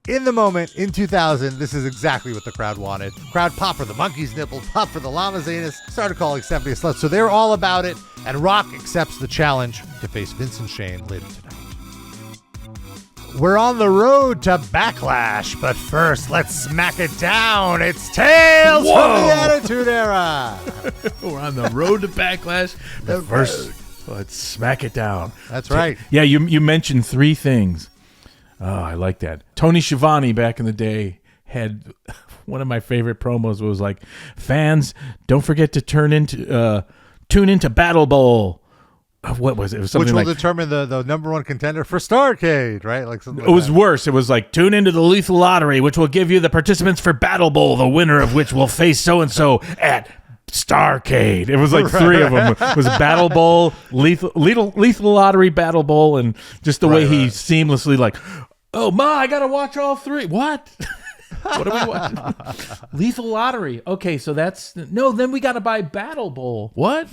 In the moment, in 2000, this is exactly what the crowd wanted. Crowd pop for the monkey's nipple, pop for the llama's anus, started calling Stephanie a slut. So they're all about it, and Rock accepts the challenge to face Vince and Shane later tonight. We're on the road to Backlash, but first, let's smack it down. It's Tales from the Attitude Era. We're on the road to Backlash, but first, let's smack it down. That's right. Yeah, you mentioned three things. Oh, I like that. Tony Schiavone back in the day had one of my favorite promos was like, fans, don't forget to tune into Battle Bowl. What was it? It was something which will determine the number one contender for Starrcade, right? Like something. Like it was worse. It was like, tune into the Lethal Lottery, which will give you the participants for Battle Bowl, the winner of which will face so-and-so at Starrcade. It was like three of them. It was Battle Bowl, Lethal Lottery, Battle Bowl, and just the way he seamlessly like, oh, Ma, I got to watch all three. What? What are we watching? Lethal Lottery. Okay, so then we got to buy Battle Bowl. What?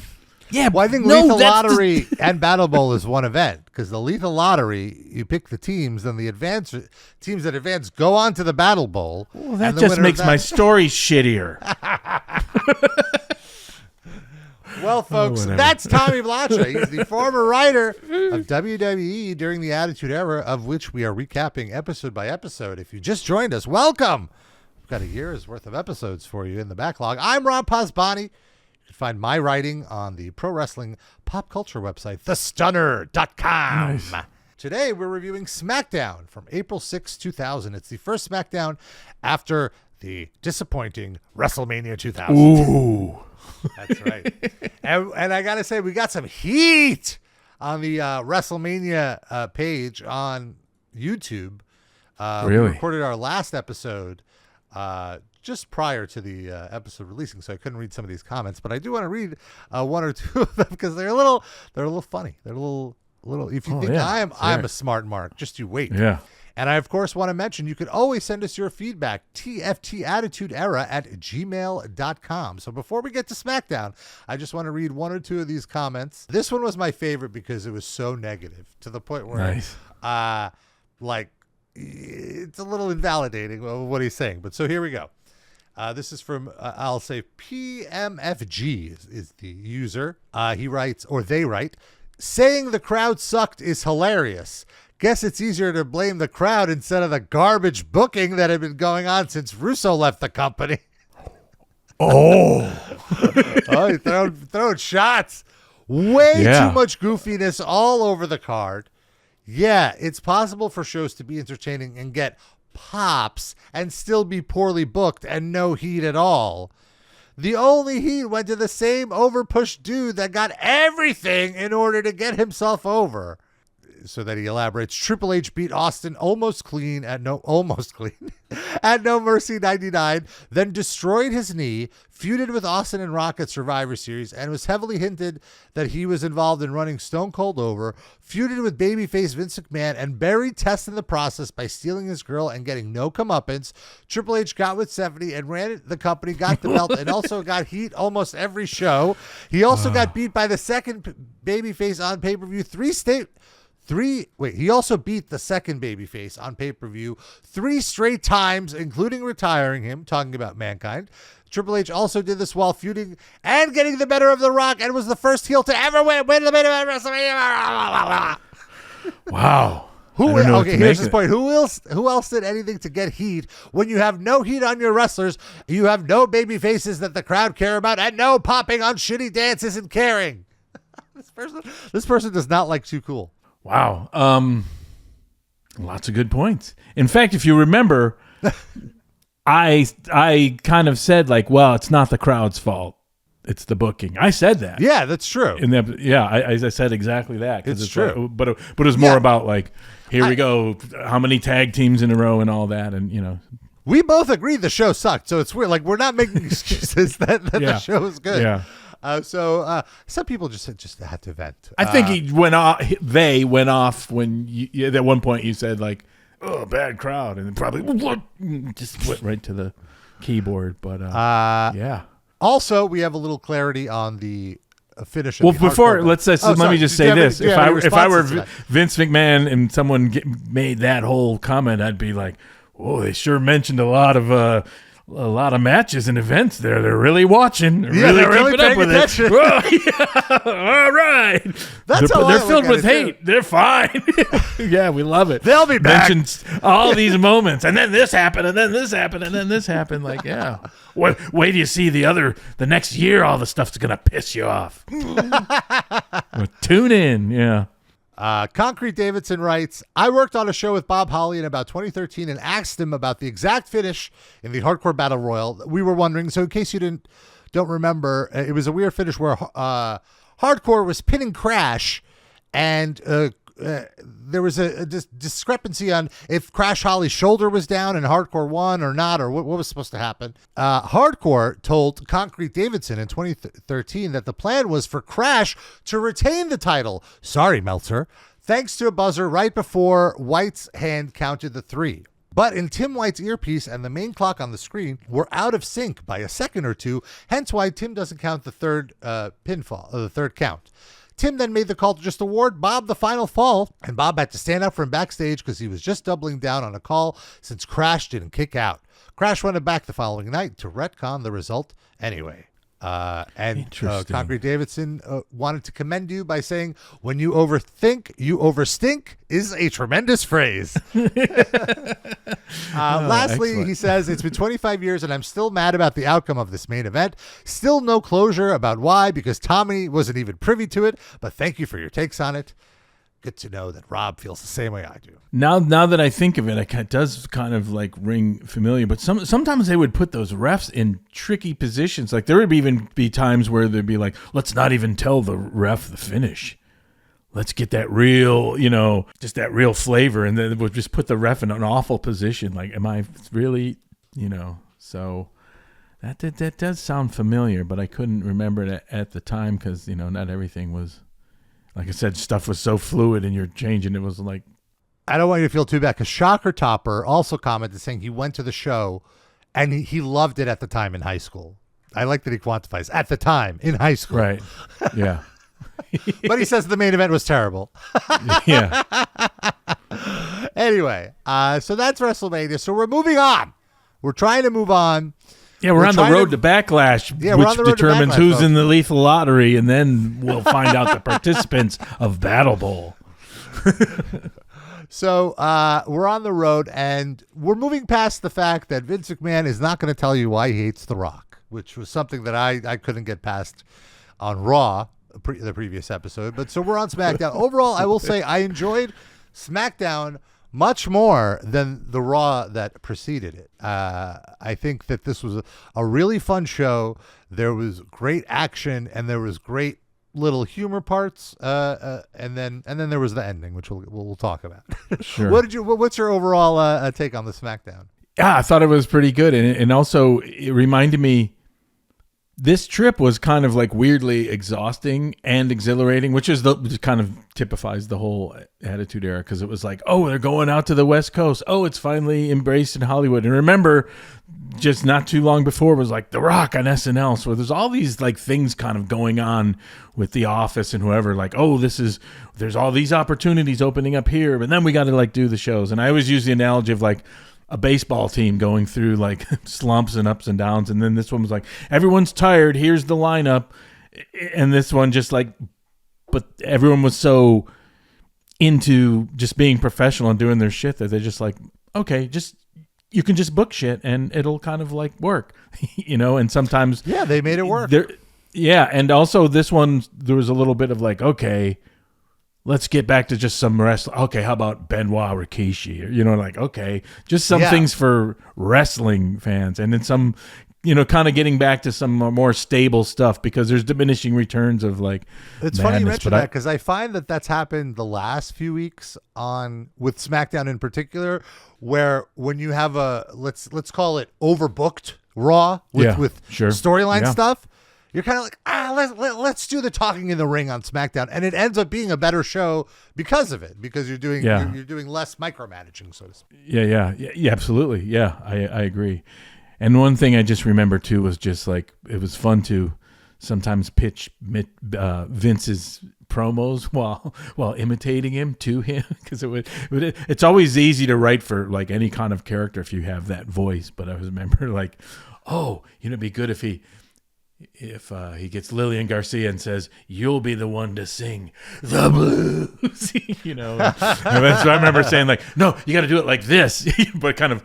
Yeah, well, I think Lethal Lottery and Battle Bowl is one event because the Lethal Lottery, you pick the teams, and the teams that advance go on to the Battle Bowl. Well, that just makes my story shittier. Well, folks, that's Tommy Blancha. He's the former writer of WWE during the Attitude Era, of which we are recapping episode by episode. If you just joined us, welcome. We've got a year's worth of episodes for you in the backlog. I'm Rob Pasbani. You can find my writing on the pro wrestling pop culture website, thestunner.com. Nice. Today, we're reviewing Smackdown from April 6, 2000. It's the first Smackdown after the disappointing WrestleMania 2000. Ooh. That's right. and I got to say, we got some heat on the WrestleMania page on YouTube. Really? We recorded our last episode just prior to the episode releasing, so I couldn't read some of these comments, but I do want to read one or two of them because they're a little funny. They're a little. If you think I'm a smart mark, just you wait. Yeah. And I, of course, want to mention you can always send us your feedback, tftattitudeera@gmail.com. So before we get to SmackDown, I just want to read one or two of these comments. This one was my favorite because it was so negative to the point where, it's a little invalidating what he's saying. But so here we go. This is from, I'll say PMFG is the user. He writes, or they write, saying the crowd sucked is hilarious. Guess it's easier to blame the crowd instead of the garbage booking that had been going on since Russo left the company. Oh, he's throwing shots. Way too much goofiness all over the card. Yeah, it's possible for shows to be entertaining and get pops and still be poorly booked and no heat at all. The only heat went to the same overpushed dude that got everything in order to get himself over. So that he elaborates, Triple H beat Austin almost clean at No Mercy 99, then destroyed his knee, feuded with Austin and Rock at Survivor Series, and was heavily hinted that he was involved in running Stone Cold over, feuded with babyface Vince McMahon, and buried Test in the process by stealing his girl and getting no comeuppance. Triple H got with Stephanie and ran the company, got the belt, and also got heat almost every show. He also got beat by the second babyface on pay-per-view he also beat the second babyface on pay-per-view 3 straight times, including retiring him, talking about Mankind. Triple H also did this while feuding and getting the better of The Rock and was the first heel to ever win the main event of WrestleMania. Wow. Here's his point. Who else did anything to get heat when you have no heat on your wrestlers, you have no baby faces that the crowd care about, and no popping on shitty dances and caring? This person does not like Too Cool. Wow. Lots of good points. In fact, if you remember, I kind of said like, well, it's not the crowd's fault. It's the booking. I said that. Yeah, that's true. I said exactly that. It's true. But it was more about like, here we go, how many tag teams in a row and all that. And, we both agreed the show sucked. So it's weird. Like, we're not making excuses that the show is good. Yeah. So some people just had to vent. I think they went off when at one point you said like, "Oh, bad crowd," and then probably just went right to the keyboard. But yeah. Also, we have a little clarity on the finish. Well, before let me just say this: if I were Vince McMahon and someone made that whole comment, I'd be like, oh, they sure mentioned a lot of matches and events there. They're really watching. They're really keeping up with attention. it. Oh, yeah. All right. They're filled with hate. Too. They're fine. Yeah, we love it. They'll be back. Mentioned all these moments, and then this happened, and then this happened, and then this happened. Like, yeah. Wait till you see the next year, all the stuff's going to piss you off. Well, tune in. Yeah. Concrete Davidson writes, I worked on a show with Bob Holly in about 2013 and asked him about the exact finish in the Hardcore Battle Royal. We were wondering, so in case you don't remember, it was a weird finish where Hardcore was pinning Crash, and there was a discrepancy on if Crash Holly's shoulder was down and Hardcore won or not, or what was supposed to happen. Hardcore told Concrete Davidson in 2013 that the plan was for Crash to retain the title. Sorry, Meltzer. Thanks to a buzzer right before White's hand counted the 3. But in Tim White's earpiece and the main clock on the screen were out of sync by a second or two, hence why Tim doesn't count the third pinfall, the third count. Tim then made the call to just award Bob the final fall, and Bob had to stand up from backstage because he was just doubling down on a call since Crash didn't kick out. Crash went back the following night to retcon the result anyway. And Concrete Davidson wanted to commend you by saying, when you overthink, you overstink is a tremendous phrase. Lastly, excellent. He says, it's been 25 years and I'm still mad about the outcome of this main event. Still no closure about why, because Tommy wasn't even privy to it, but thank you for your takes on it. Good to know that Rob feels the same way I do. Now that I think of it, it does kind of like ring familiar. But sometimes they would put those refs in tricky positions. Like there would even be times where they'd be like, let's not even tell the ref the finish. Let's get that real, just that real flavor. And then we'll just put the ref in an awful position. Like, am I really, So that does sound familiar, but I couldn't remember it at the time because, not everything was. Like I said, stuff was so fluid and you're changing. It was like. I don't want you to feel too bad because Shocker Topper also commented saying he went to the show and he loved it at the time in high school. I like that he quantifies at the time in high school. Right. Yeah. But he says the main event was terrible. Yeah. Anyway, so that's WrestleMania. So we're moving on. We're trying to move on. Yeah, we're on the road to Backlash, which determines who's in the lethal lottery, and then we'll find out the participants of Battle Bowl. So we're on the road, and we're moving past the fact that Vince McMahon is not going to tell you why he hates The Rock, which was something that I couldn't get past on Raw, the previous episode. But so we're on SmackDown. Overall, I will say I enjoyed SmackDown much more than the Raw that preceded it. I think that this was a really fun show. There was great action and there was great little humor parts. And then there was the ending, which we'll talk about. Sure. What's your overall take on the SmackDown? Yeah, I thought it was pretty good, and also it reminded me. This trip was kind of like weirdly exhausting and exhilarating, which kind of typifies the whole Attitude Era because it was like, oh, they're going out to the West Coast. Oh, it's finally embraced in Hollywood. And remember, just not too long before was like The Rock on SNL. So there's all these like things kind of going on with The Office and whoever. Like, oh, there's all these opportunities opening up here, but then we got to like do the shows. And I always use the analogy of like a baseball team going through like slumps and ups and downs. And then this one was like, everyone's tired. Here's the lineup. And this one just like, but everyone was so into just being professional and doing their shit that they're just like, okay, you can just book shit and it'll kind of like work, and sometimes. Yeah, they made it work. Yeah. And also this one, there was a little bit of like, okay, let's get back to just some wrestling. Okay, how about Benoit, Rikishi? Okay, just some things for wrestling fans. And then some, kind of getting back to some more stable stuff because there's diminishing returns of like It's madness. Funny you mention that because I find that that's happened the last few weeks with SmackDown in particular, where when you have a, let's call it overbooked Raw with storyline stuff, you're kind of like, let's do the talking in the ring on SmackDown, and it ends up being a better show because of it, because you're doing less micromanaging, so to speak. Yeah, absolutely. Yeah, I agree. And one thing I just remember too was just like it was fun to sometimes pitch Vince's promos while imitating him to him, because it's always easy to write for like any kind of character if you have that voice. But I remember like, oh, it'd be good if he gets Lillian Garcia and says, "You'll be the one to sing the blues," And that's what I remember saying, like, no, you got to do it like this, but kind of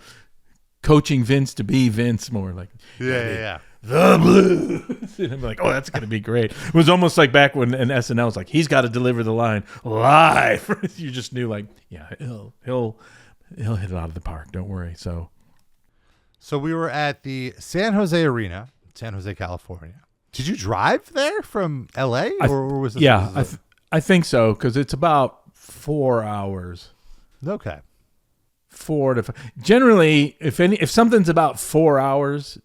coaching Vince to be Vince more, like, yeah. The blues. And I'm like, oh, that's going to be great. It was almost like back when in SNL was like, he's got to deliver the line live. You just knew, like, yeah, he'll hit it out of the park. Don't worry. So we were at the San Jose Arena, San Jose, California. Did you drive there from LA, or was it? Yeah, I think so, because it's about 4 hours. Okay. 4 to 5. Generally, if something's about 4 hours,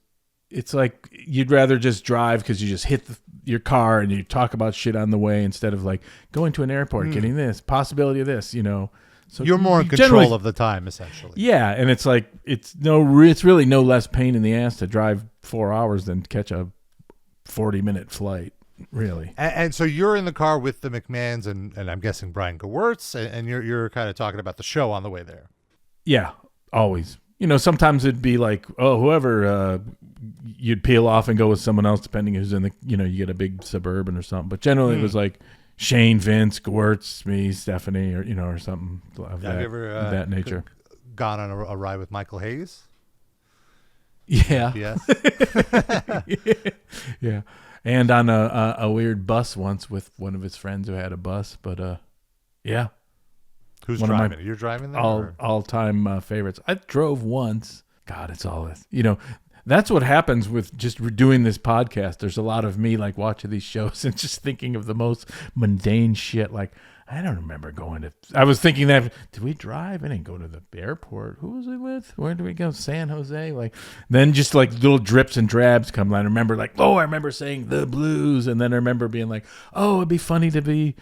it's like you'd rather just drive, because you just hit your car and you talk about shit on the way instead of like going to an airport, getting this possibility of this, So you're more in control of the time, essentially. Yeah, and it's like it's really no less pain in the ass to drive 4 hours than catch a 40-minute flight, really. And so you're in the car with the McMahons and I'm guessing Brian Gewirtz, and you're kind of talking about the show on the way there. Yeah, always. Sometimes it'd be like, oh, whoever, you'd peel off and go with someone else, depending who's in the, you get a big Suburban or something. But generally it was like Shane, Vince, Gewirtz, me, Stephanie, or, or something of Have you ever, that nature. Gone on a ride with Michael Hayes? Yeah. Yes. Yeah. And on a weird bus once with one of his friends who had a bus. But, yeah. Who's driving? You're driving there? All-time favorites. I drove once. God, it's all this. That's what happens with just doing this podcast. There's a lot of me like watching these shows and just thinking of the most mundane shit. Like, I don't remember going to. I was thinking that, did we drive? I didn't go to the airport. Who was I with? Where did we go? San Jose. Like, then just like little drips and drabs come. I remember like, oh, I remember saying the blues, and then I remember being like, oh, it'd be funny to be.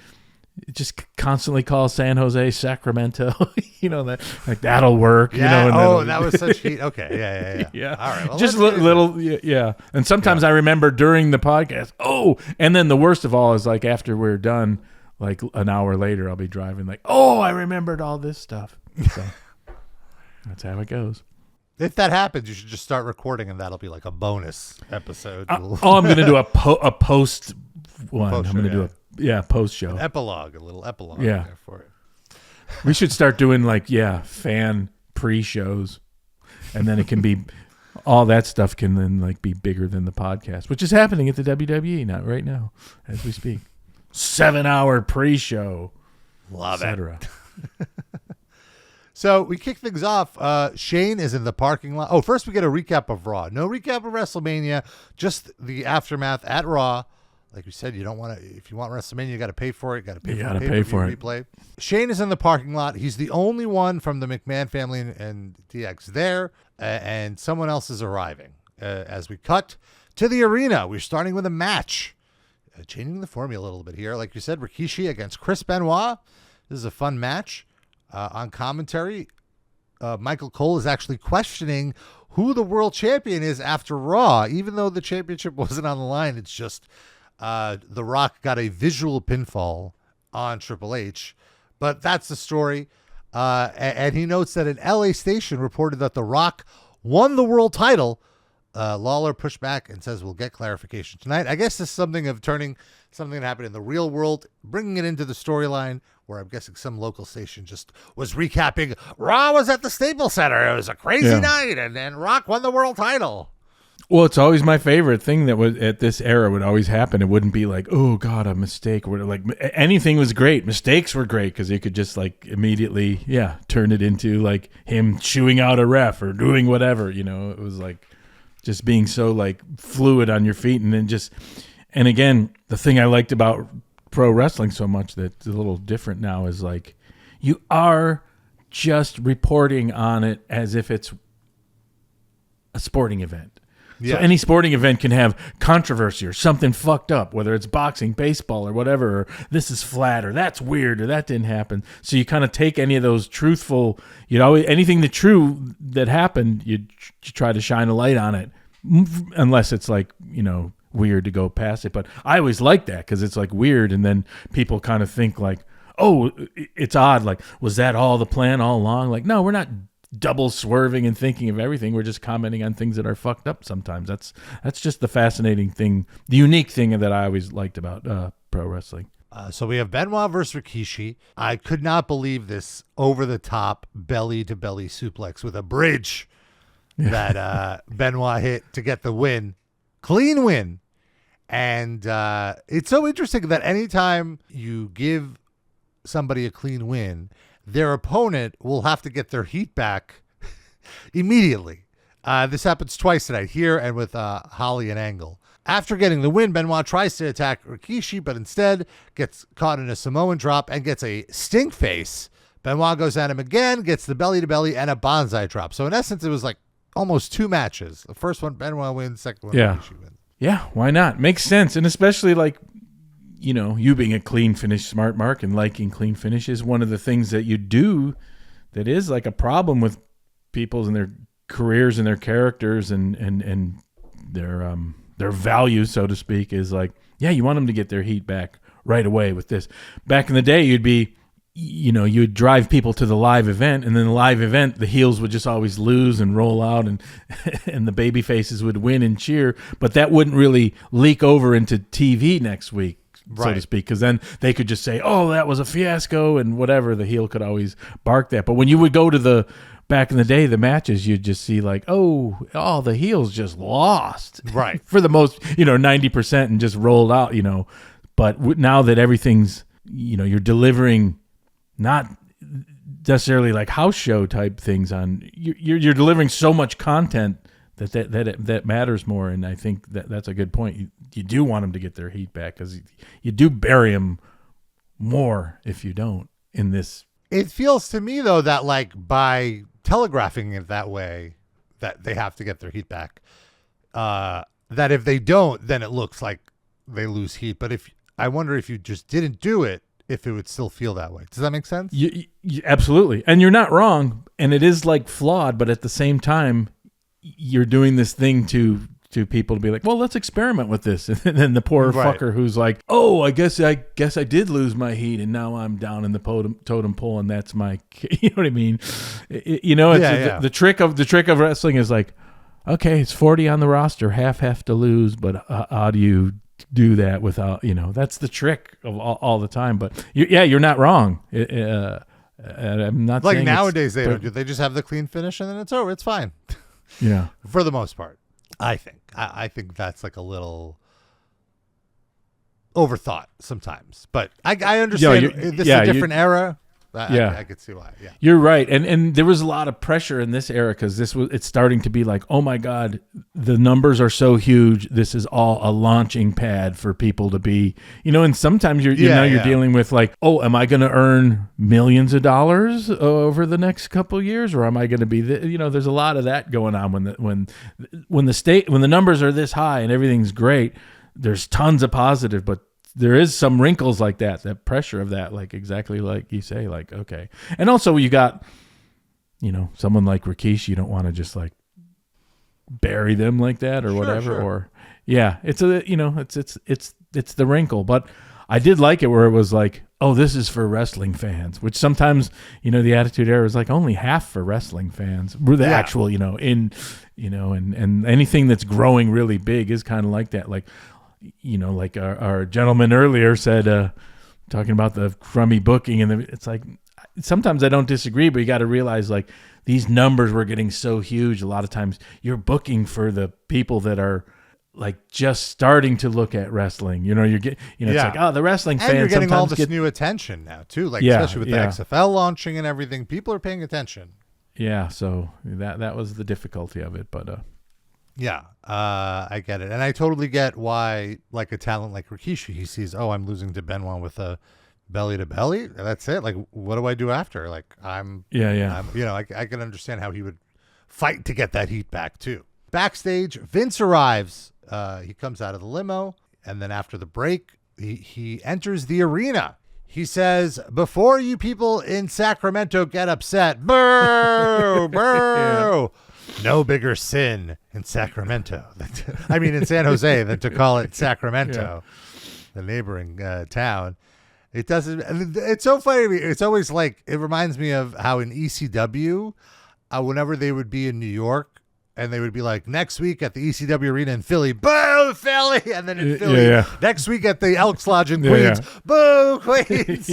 Just constantly call San Jose Sacramento, that like that'll work. Yeah. That was such heat. Okay. Yeah. Yeah. All right. Well, just little. Yeah. And sometimes I remember during the podcast. Oh, and then the worst of all is like after we're done, like an hour later, I'll be driving like, oh, I remembered all this stuff. So that's how it goes. If that happens, you should just start recording, and that'll be like a bonus episode. I'm going to do a post one. I'm going to do a post show. A little epilogue there for it. We should start doing like, fan pre-shows, and then it can be, all that stuff can then like be bigger than the podcast, which is happening at the WWE right now as we speak. 7-hour pre-show. Love it. So we kick things off. Shane is in the parking lot. Oh, first we get a recap of Raw. No recap of WrestleMania, just the aftermath at Raw. Like we said, you don't want to. If you want WrestleMania, you got to pay for it. You got to pay for it. Replay. Shane is in the parking lot. He's the only one from the McMahon family and DX there, and someone else is arriving. As we cut to the arena, we're starting with a match, changing the formula a little bit here. Like you said, Rikishi against Chris Benoit. This is a fun match. On commentary, Michael Cole is actually questioning who the world champion is after Raw, even though the championship wasn't on the line. It's just. The Rock got a visual pinfall on Triple H, but that's the story. And he notes that an LA station reported that The Rock won the world title. Lawler pushed back and says, we'll get clarification tonight. I guess this is something of turning something that happened in the real world, bringing it into the storyline, where I'm guessing some local station just was recapping. Raw was at the Staples Center. It was a crazy night, and then Rock won the world title. Well, it's always my favorite thing that was at this era would always happen. It wouldn't be like, oh God, a mistake. Or like anything was great. Mistakes were great because you could just like immediately, turn it into like him chewing out a ref or doing whatever. It was like just being so like fluid on your feet, and then and again, the thing I liked about pro wrestling so much that's a little different now is like you are just reporting on it as if it's a sporting event. Yeah. So any sporting event can have controversy or something fucked up, whether it's boxing, baseball, or whatever, or this is flat, or that's weird, or that didn't happen. So you kind of take any of those truthful, anything that happened, you try to shine a light on it, unless it's like, weird to go past it. But I always like that because it's like weird, and then people kind of think like, oh, it's odd. Like, was that all the plan all along? Like, no, we're not double swerving and thinking of everything. We're just commenting on things that are fucked up sometimes. That's just the fascinating thing, the unique thing that I always liked about pro wrestling. So we have Benoit versus Rikishi. I could not believe this over-the-top belly-to-belly suplex with a bridge that Benoit hit to get the win. Clean win. And it's so interesting that anytime you give somebody a clean win, their opponent will have to get their heat back immediately. This happens twice tonight, here and with Holly and Angle. After getting the win, Benoit tries to attack Rikishi, but instead gets caught in a Samoan drop and gets a stink face. Benoit goes at him again, gets the belly-to-belly and a bonsai drop. So in essence, it was like almost 2 matches. The first one, Benoit wins. Second one, Rikishi wins. Yeah, why not? Makes sense. And especially like, you know, you being a clean finish smart mark and liking clean finishes, one of the things that you do that is like a problem with people's and their careers and their characters and their values, so to speak, is like, yeah, you want them to get their heat back right away with this. Back in the day, you'd drive people to the live event, and then the live event, the heels would just always lose and roll out, and and the baby faces would win and cheer, but that wouldn't really leak over into TV next week, so to speak, because then they could just say, oh, that was a fiasco, and whatever, the heel could always bark that. But when you would go to back in the day, the matches, you'd just see like, oh, the heels just lost. Right. For the most, 90% and just rolled out, But now that everything's, you're delivering not necessarily like house show type things on, you're delivering so much content that matters more. And I think that's a good point. You do want them to get their heat back because you do bury them more if you don't in this. It feels to me, though, that like by telegraphing it that way, that they have to get their heat back, that if they don't, then it looks like they lose heat. But I wonder if you just didn't do it, if it would still feel that way. Does that make sense? You, absolutely. And you're not wrong. And it is like flawed, but at the same time, you're doing this thing to people to be like, well, let's experiment with this. And then the poor fucker who's like, oh, I guess I did lose my heat, and now I'm down in the totem pole, and that's my, you know what I mean? The trick of wrestling is like, okay, it's 40 on the roster, half have to lose, but how do you do that without, that's the trick of all the time. But you're not wrong. I'm not like saying nowadays they don't do. They just have the clean finish, and then it's over. It's fine. Yeah, for the most part. I think that's like a little overthought sometimes, but I understand this is a different era. I could see why. Yeah, you're right, and there was a lot of pressure in this era because it's starting to be like, oh my God, the numbers are so huge. This is all a launching pad for people to be, and sometimes you're dealing with like, oh, am I going to earn millions of dollars over the next couple of years, or am I going to be there's a lot of that going on when the numbers are this high and everything's great. There's tons of positive, but there is some wrinkles like that pressure of that, like exactly like you say, like, okay. And also you got, someone like Rikishi, you don't want to just like bury them like that or whatever. Sure. Or it's it's the wrinkle. But I did like it where it was like, oh, this is for wrestling fans, which sometimes, the Attitude Era is like only half for wrestling fans. We're the actual, and anything that's growing really big is kind of like that. Like, like our gentleman earlier said, talking about the crummy booking, and it's like, sometimes I don't disagree, but you got to realize like these numbers were getting so huge. A lot of times you're booking for the people that are like just starting to look at wrestling. It's like, oh, the wrestling fans. And you're getting all this new attention now too, like especially with the XFL launching and everything. People are paying attention. Yeah, so that was the difficulty of it, but I get it. And I totally get why, like a talent like Rikishi, he sees, oh, I'm losing to Benoit with a belly to belly. That's it. Like, what do I do after? Like, I can understand how he would fight to get that heat back too. Backstage, Vince arrives. He comes out of the limo, and then after the break, he enters the arena. He says, before you people in Sacramento get upset, boo, boo. no bigger sin in Sacramento. In San Jose than to call it Sacramento, the neighboring town. It doesn't. It's so funny to me. It's always like, it reminds me of how in ECW, whenever they would be in New York and they would be like, next week at the ECW arena in Philly, boo Philly, and then in Philly, next week at the Elks Lodge in Queens, boo Queens.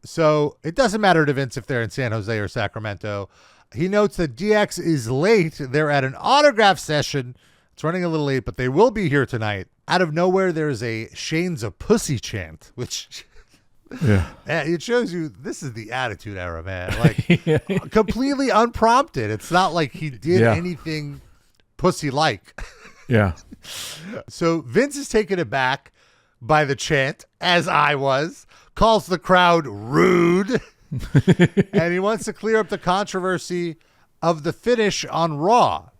So it doesn't matter to Vince if they're in San Jose or Sacramento. He notes that DX is late. They're at an autograph session. It's running a little late, but they will be here tonight. Out of nowhere, there's a Shane's a pussy chant, which it shows you this is the Attitude Era, man. Like completely unprompted. It's not like he did anything pussy-like. So Vince is taken aback by the chant, as I was, calls the crowd rude, and he wants to clear up the controversy of the finish on Raw.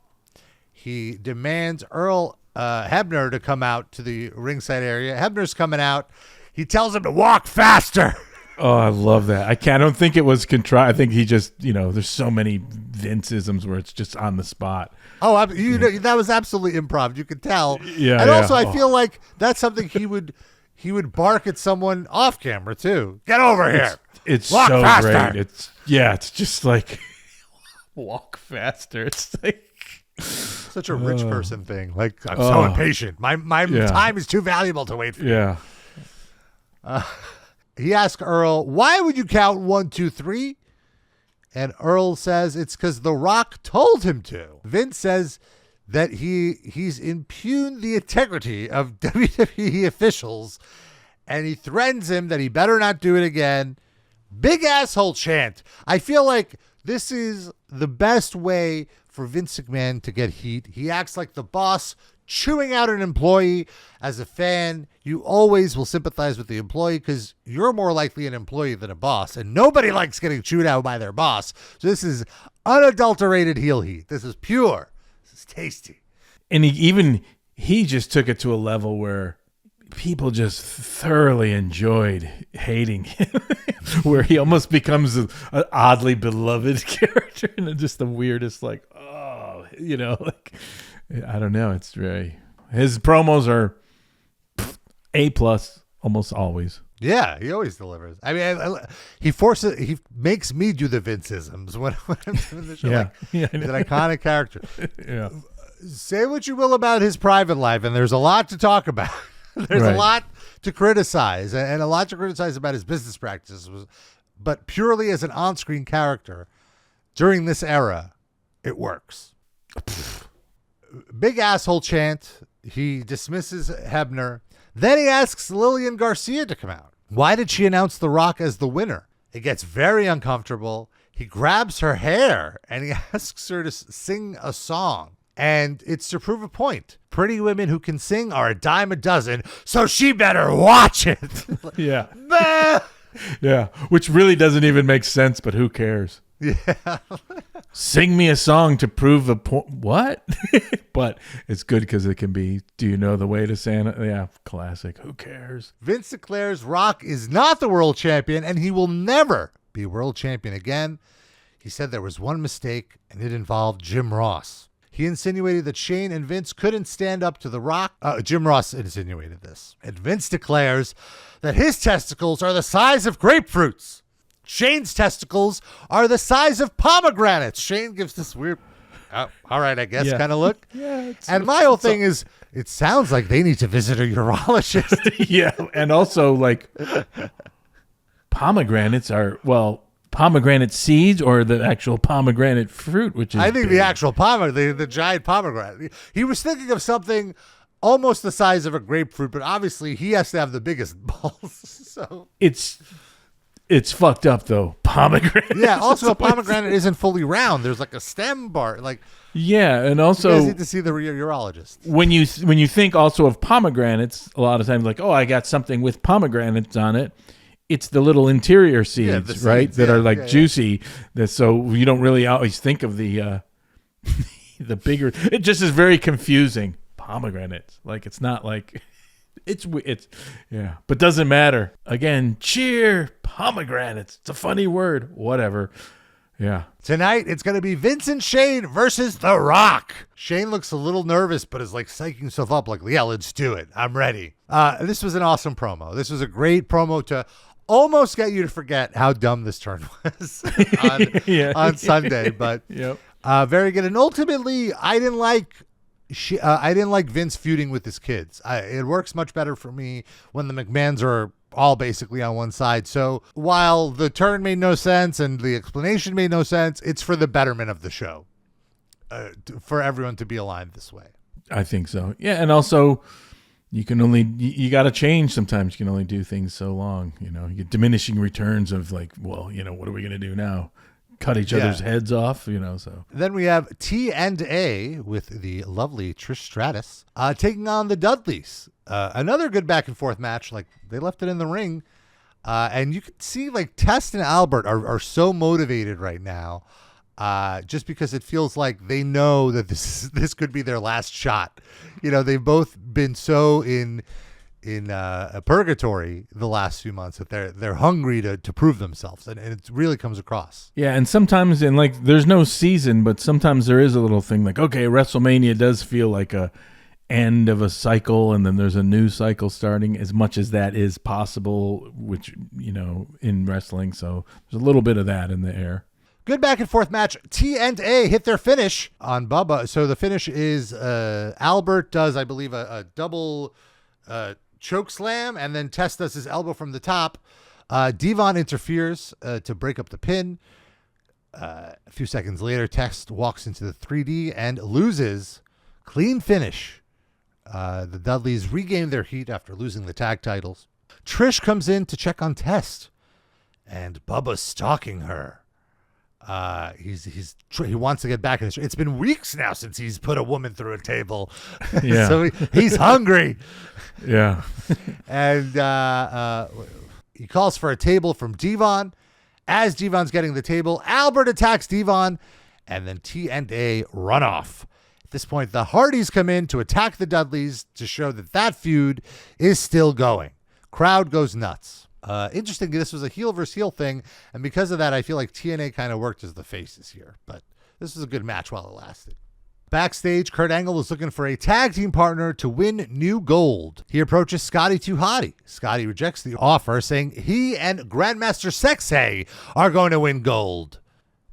He demands Earl Hebner to come out to the ringside area. Hebner's coming out. He tells him to walk faster. Oh, I love that. I don't think it was contrived. I think he just, there's so many Vince-isms where it's just on the spot. Oh, that was absolutely improv. You could tell. And also, I feel like that's something he would bark at someone off camera too. Get over here. It's walk so faster. Great. It's just like walk faster. It's like such a rich person thing. Like, I'm so impatient. My time is too valuable to wait for you. He asked Earl, why would you count 1, 2, 3? And Earl says it's because The Rock told him to. Vince says that he's impugned the integrity of WWE officials, and he threatens him that he better not do it again. Big asshole chant. I feel like this is the best way for Vince McMahon to get heat. He acts like the boss chewing out an employee. As a fan, you always will sympathize with the employee because you're more likely an employee than a boss, and nobody likes getting chewed out by their boss. So this is unadulterated heel heat. This is pure. This is tasty. And he just took it to a level where people just thoroughly enjoyed hating him, where he almost becomes an oddly beloved character and just the weirdest, like, I don't know. It's his promos are A+ almost always. Yeah, he always delivers. He makes me do the Vince-isms when I'm doing the show. He's an iconic character. Say what you will about his private life, and there's a lot to talk about. There's a lot to criticize, and a lot to criticize about his business practices. But purely as an on-screen character, during this era, it works. Big asshole chant. He dismisses Hebner. Then he asks Lillian Garcia to come out. Why did she announce The Rock as the winner? It gets very uncomfortable. He grabs her hair and he asks her to sing a song. And it's to prove a point. Pretty women who can sing are a dime a dozen, so she better watch it. Which really doesn't even make sense, but who cares? Sing me a song to prove the point. What? But it's good because it can be, do you know the way to Santa? Yeah, classic. Who cares? Vince declares Rock is not the world champion and he will never be world champion again. He said there was one mistake and it involved Jim Ross. He insinuated that Shane and Vince couldn't stand up to The Rock. Jim Ross insinuated this. And Vince declares that his testicles are the size of grapefruits. Shane's testicles are the size of pomegranates. Shane gives this weird, all right, I guess, kind of look. And my whole thing is, it sounds like they need to visit a urologist. And also, like, pomegranates are, pomegranate seeds or the actual pomegranate fruit, which is I think the actual pomegranate, the giant pomegranate. He was thinking of something almost the size of a grapefruit, but obviously he has to have the biggest balls. So it's fucked up though. Pomegranate. Yeah. Also, a pomegranate isn't fully round. There's like a stem bar. Like and also you guys need to see the urologist. When you think also of pomegranates, a lot of times like, oh, I got something with pomegranates on it. It's the little interior seeds, right? That are like juicy. That so you don't really always think of the the bigger. It just is very confusing. Pomegranates, like it's not like it's but doesn't matter. Again, cheer pomegranates. It's a funny word. Whatever. Yeah. Tonight, it's going to be Vincent Shane versus The Rock. Shane looks a little nervous, but is like psyching himself up like, yeah, let's do it. I'm ready. This was an awesome promo. This was a great promo to almost get you to forget how dumb this turn was on Sunday. But very good. And ultimately, I didn't like Vince feuding with his kids. It works much better for me when the McMahons are all basically on one side. So while the turn made no sense and the explanation made no sense, it's for the betterment of the show, for everyone to be aligned this way. I think so. Yeah. And also you got to change. Sometimes you can only do things so long, you get diminishing returns of like, well, what are we going to do now? Cut each other's heads off, so. Then we have T&A with the lovely Trish Stratus taking on the Dudleys. Another good back and forth match. Like they left it in the ring. And you can see like Test and Albert are so motivated right now. Just because it feels like they know that this could be their last shot. They've both been so in a purgatory the last few months that they're hungry to prove themselves, and it really comes across. Yeah, and sometimes there's no season, but sometimes there is a little thing like, okay, WrestleMania does feel like a end of a cycle, and then there's a new cycle starting, as much as that is possible, which in wrestling. So there's a little bit of that in the air. Good back and forth match. T&A hit their finish on Bubba. So the finish is Albert does, I believe, a double choke slam, and then Test does his elbow from the top. Devon interferes to break up the pin. A few seconds later, Test walks into the 3D and loses. Clean finish. The Dudleys regain their heat after losing the tag titles. Trish comes in to check on Test, and Bubba's stalking her. He wants to get back in his. It's been weeks now since he's put a woman through a table. Yeah. So he's hungry. Yeah. And he calls for a table from Devon. As Devon's getting the table, Albert attacks Devon, and then T&A run off. At this point, the Hardys come in to attack the Dudleys to show that feud is still going. Crowd goes nuts. Interesting, this was a heel versus heel thing, and because of that, I feel like TNA kind of worked as the faces here, but this was a good match while it lasted. Backstage, Kurt Angle was looking for a tag team partner to win new gold. He approaches Scotty 2 Hotty. Scotty rejects the offer, saying he and Grandmaster Sexay are going to win gold.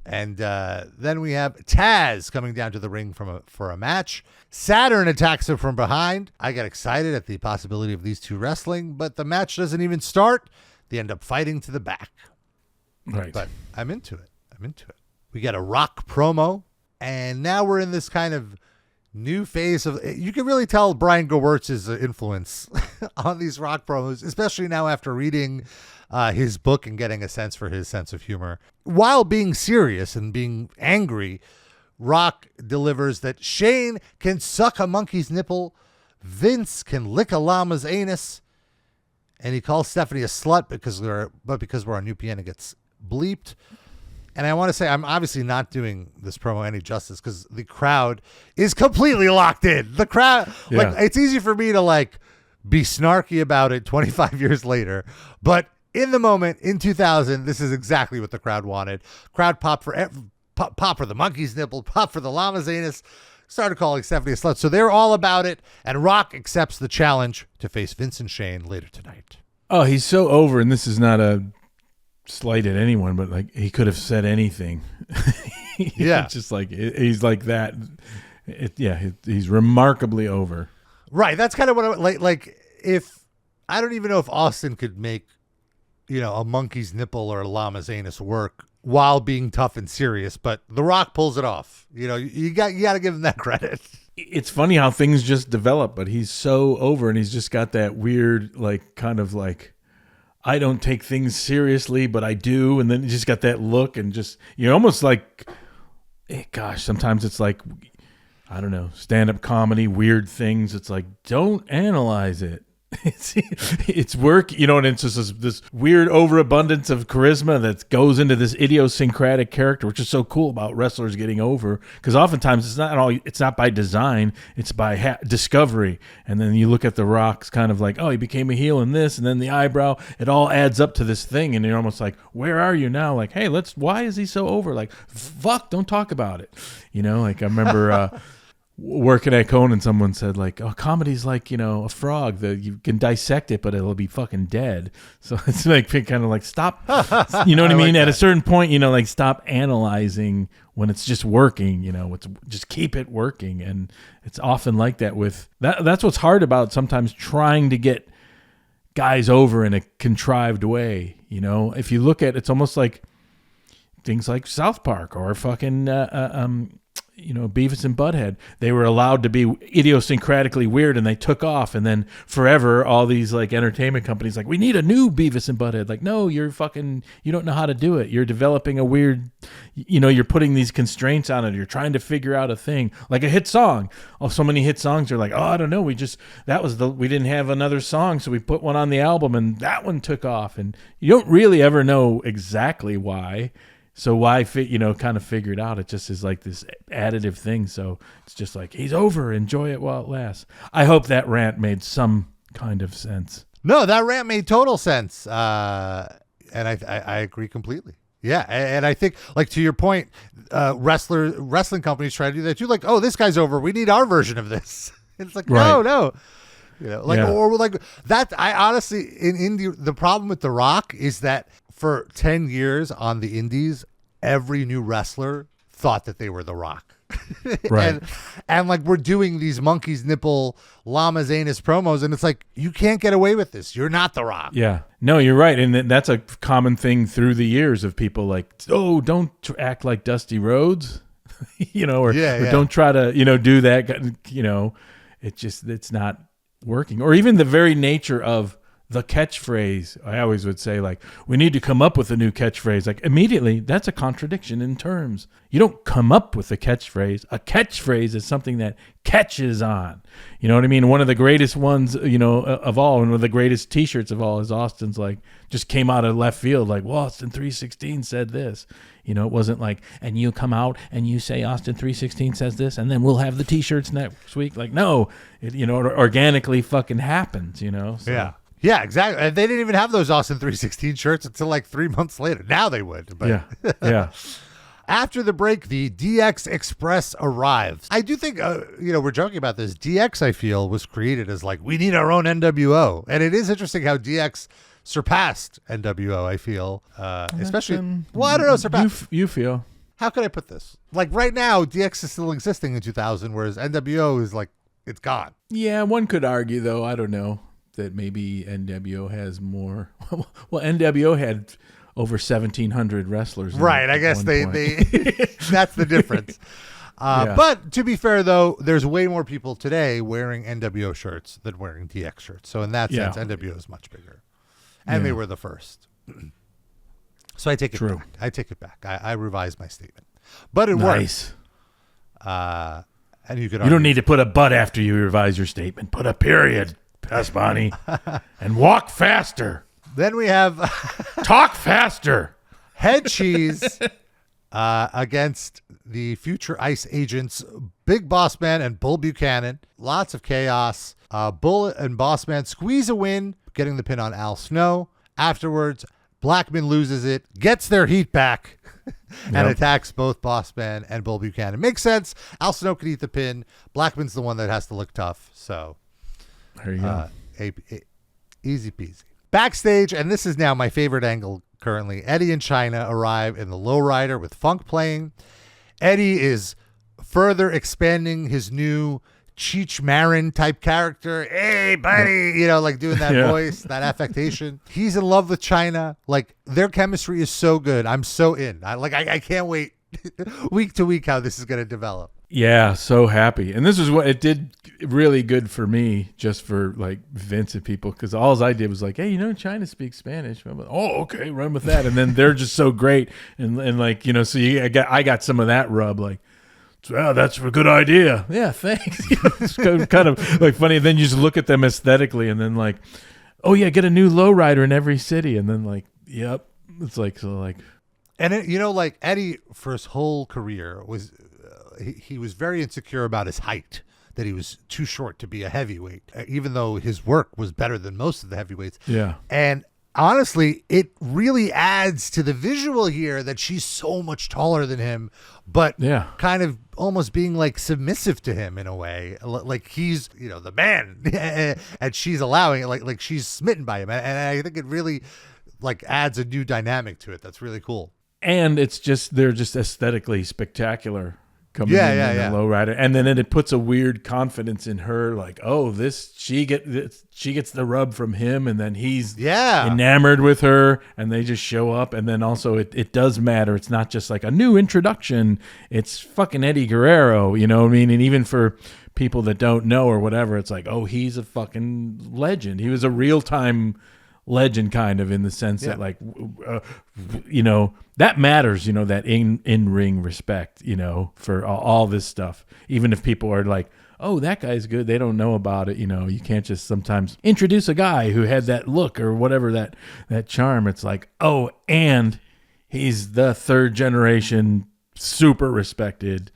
And then we have Taz coming down to the ring for a match. Saturn attacks him from behind. I got excited at the possibility of these two wrestling, but the match doesn't even start. They end up fighting to the back. Right. But I'm into it. We got a Rock promo, and now we're in this kind of new phase of. You can really tell Brian Gewirtz's influence on these Rock promos, especially now after reading his book and getting a sense for his sense of humor. While being serious and being angry, Rock delivers that Shane can suck a monkey's nipple, Vince can lick a llama's anus, and he calls Stephanie a slut because we're on UPN, it gets bleeped. And I want to say I'm obviously not doing this promo any justice because the crowd is completely locked in. The crowd, it's easy for me to be snarky about it 25 years later, but in the moment, in 2000, this is exactly what the crowd wanted. Crowd pop for the monkey's nipple, pop for the llama's anus, started calling Stephanie a slut. So they're all about it, and Rock accepts the challenge to face Vincent Shane later tonight. Oh, he's so over, and this is not a slight at anyone, but he could have said anything. Yeah. Just he's like that. He's remarkably over. Right. That's kind of what I don't even know if Austin could make a monkey's nipple or a llama's anus work while being tough and serious, but The Rock pulls it off. You got to give him that credit. It's funny how things just develop, but he's so over, and he's just got that weird, I don't take things seriously, but I do. And then he just got that look, and just, almost sometimes it's I don't know, stand-up comedy, weird things. It's don't analyze it. it's work, and it's just this weird overabundance of charisma that goes into this idiosyncratic character, which is so cool about wrestlers getting over, because oftentimes it's not by design, it's by discovery. And then you look at The Rock's kind of like, oh, he became a heel in this, and then the eyebrow, it all adds up to this thing, and you're almost like, where are you now? Like, hey, why is he so over? Like, fuck, don't talk about it. Like I remember working at Conan, someone said like, oh, comedy's like, a frog that you can dissect it, but it'll be fucking dead. So it's like kind of like, stop, you know what I mean? Like at a certain point, like stop analyzing when it's just working, just keep it working. And it's often like that with that's what's hard about sometimes trying to get guys over in a contrived way. If you look at, it's almost like things like South Park or fucking, Beavis and Butthead. They were allowed to be idiosyncratically weird, and they took off. And then forever, all these like entertainment companies like, we need a new Beavis and Butthead. Like, no, you don't know how to do it. You're developing a weird, you're putting these constraints on it. You're trying to figure out a thing like a hit song. Oh, so many hit songs are like, oh, I don't know. We didn't have another song, so we put one on the album, and that one took off. And you don't really ever know exactly why. So why kind of figure it out? It just is like this additive thing. So it's just like, he's over. Enjoy it while it lasts. I hope that rant made some kind of sense. No, that rant made total sense. And I agree completely. Yeah. And I think, like, to your point, wrestling companies try to do that too. Like, oh, this guy's over. We need our version of this. It's like, right. No. Or like that. I honestly, in Indy, the problem with The Rock is that for 10 years on the indies, every new wrestler thought that they were The Rock. Right. and like, we're doing these monkey's nipple llama's anus promos, and it's like, you can't get away with this. You're not The Rock. Yeah. No, you're right. And that's a common thing through the years of people like, oh, don't act like Dusty Rhodes, or don't try to, do that. It's not working. Or even the very nature of the catchphrase. I always would say, like, we need to come up with a new catchphrase. Like, immediately, that's a contradiction in terms. You don't come up with a catchphrase. A catchphrase is something that catches on. You know what I mean? One of the greatest ones, of all, one of the greatest T-shirts of all is Austin's, like, just came out of left field. Like, well, Austin 316 said this. It wasn't like, and you come out and you say Austin 316 says this, and then we'll have the T-shirts next week. Like, no, it organically fucking happens, So. Yeah. Yeah, exactly. And they didn't even have those Austin 316 shirts until like 3 months later. Now they would. But yeah. After the break, the DX Express arrives. I do think, we're joking about this. DX, I feel, was created as like, we need our own NWO. And it is interesting how DX surpassed NWO, I feel. Especially, I don't know, surpassed. You feel. How could I put this? Like, right now, DX is still existing in 2000, whereas NWO is like, it's gone. Yeah, one could argue, though, I don't know, that maybe NWO has more. Well, NWO had over 1,700 wrestlers. Right. I guess they that's the difference. But to be fair, though, there's way more people today wearing NWO shirts than wearing DX shirts. So in that sense, NWO is much bigger. And they were the first. So I take it back. I revised my statement. But it works. And you don't need to put a but after you revise your statement. Put a period. Pasbani, and walk faster. Then we have talk faster. Head Cheese against the future ICE agents, Big Boss Man and Bull Buchanan. Lots of chaos. Bull and Boss Man squeeze a win, getting the pin on Al Snow. Afterwards, Blackman loses it, gets their heat back, and attacks both Boss Man and Bull Buchanan. Makes sense. Al Snow can eat the pin. Blackman's the one that has to look tough. So there you go. Easy peasy. Backstage, and this is now my favorite angle currently, Eddie and Chyna arrive in the lowrider with Funk playing. Eddie is further expanding his new Cheech Marin type character. Hey, buddy, like doing that voice, that affectation. He's in love with Chyna. Like, their chemistry is so good. I'm so in. I can't wait week to week how this is going to develop. Yeah, so happy. And this is what it did really good for me, just for like Vince and people, because all I did was like, hey, Chyna speaks Spanish. I'm like, oh, okay, run with that. And then they're just so great. And like, so I got some of that rub, like, Well, that's a good idea. Yeah, thanks. It's kind of like funny. Then you just look at them aesthetically, and then like, oh yeah, get a new lowrider in every city, and then like, yep, it's like so like. And like Eddie for his whole career was he was very insecure about his height, that he was too short to be a heavyweight, even though his work was better than most of the heavyweights. Yeah, and. Honestly, it really adds to the visual here that she's so much taller than him, but kind of almost being like submissive to him in a way, like he's the man, and she's allowing it, like she's smitten by him, and I think it really like adds a new dynamic to it. That's really cool. And it's just they're just aesthetically spectacular. Coming in a lowrider, and then it puts a weird confidence in her, like, oh, she gets the rub from him, and then he's enamored with her, and they just show up, and then also it does matter. It's not just like a new introduction. It's fucking Eddie Guerrero, you know what I mean? And even for people that don't know or whatever, it's like, oh, he's a fucking legend. He was a real-time legend, kind of, in the sense that like that matters, that in-ring respect, for all this stuff. Even if people are like, oh, that guy's good, they don't know about it, you can't just sometimes introduce a guy who had that look or whatever, that charm. It's like, oh, and he's the third generation super respected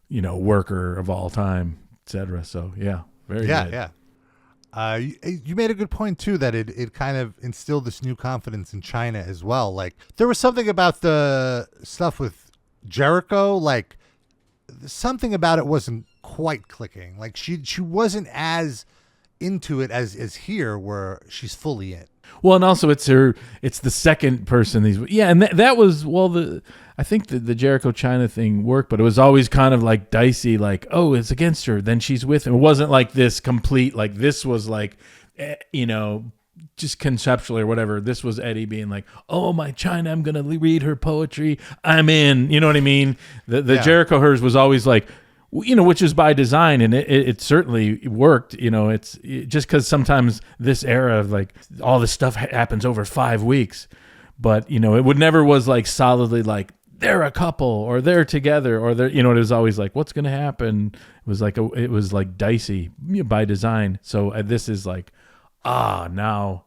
worker of all time, etc. So very good. You made a good point too, that it kind of instilled this new confidence in Chyna as well. Like there was something about the stuff with Jericho, like something about it wasn't quite clicking. Like she wasn't as into it as here, where she's fully in. Well, and also it's the second person. And that was, I think the Jericho Chyna thing worked, but it was always kind of like dicey, like, oh, it's against her, then she's with him. It wasn't like this complete, like this was like, just conceptually or whatever. This was Eddie being like, oh, my Chyna, I'm going to read her poetry. I'm in, you know what I mean? The Jericho hers was always like, which is by design, and it certainly worked. It's just because sometimes this era of like all this stuff happens over 5 weeks, but it would never was like solidly like they're a couple or they're together or they're, it was always like what's going to happen. It was like dicey by design. So this is like, now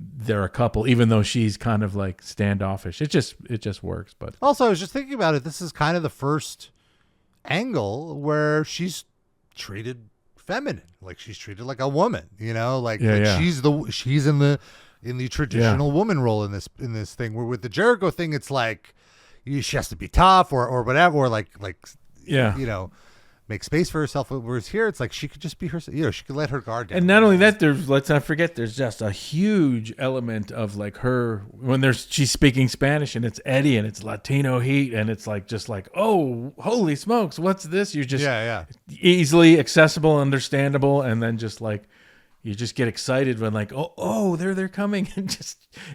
they're a couple, even though she's kind of like standoffish. It just works. But also, I was just thinking about it. This is kind of the first angle where she's treated feminine, like she's treated like a woman, she's in the traditional woman role in this thing, where with the Jericho thing it's like she has to be tough or whatever, or like make space for herself. Whereas here it's like she could just be herself, she could let her guard down. And not only that, let's not forget there's just a huge element of like her when she's speaking Spanish and it's Eddie and it's Latino Heat and it's like just like, oh, holy smokes, what's this? You're just easily accessible, understandable, and then just like you just get excited when like, oh, they're coming,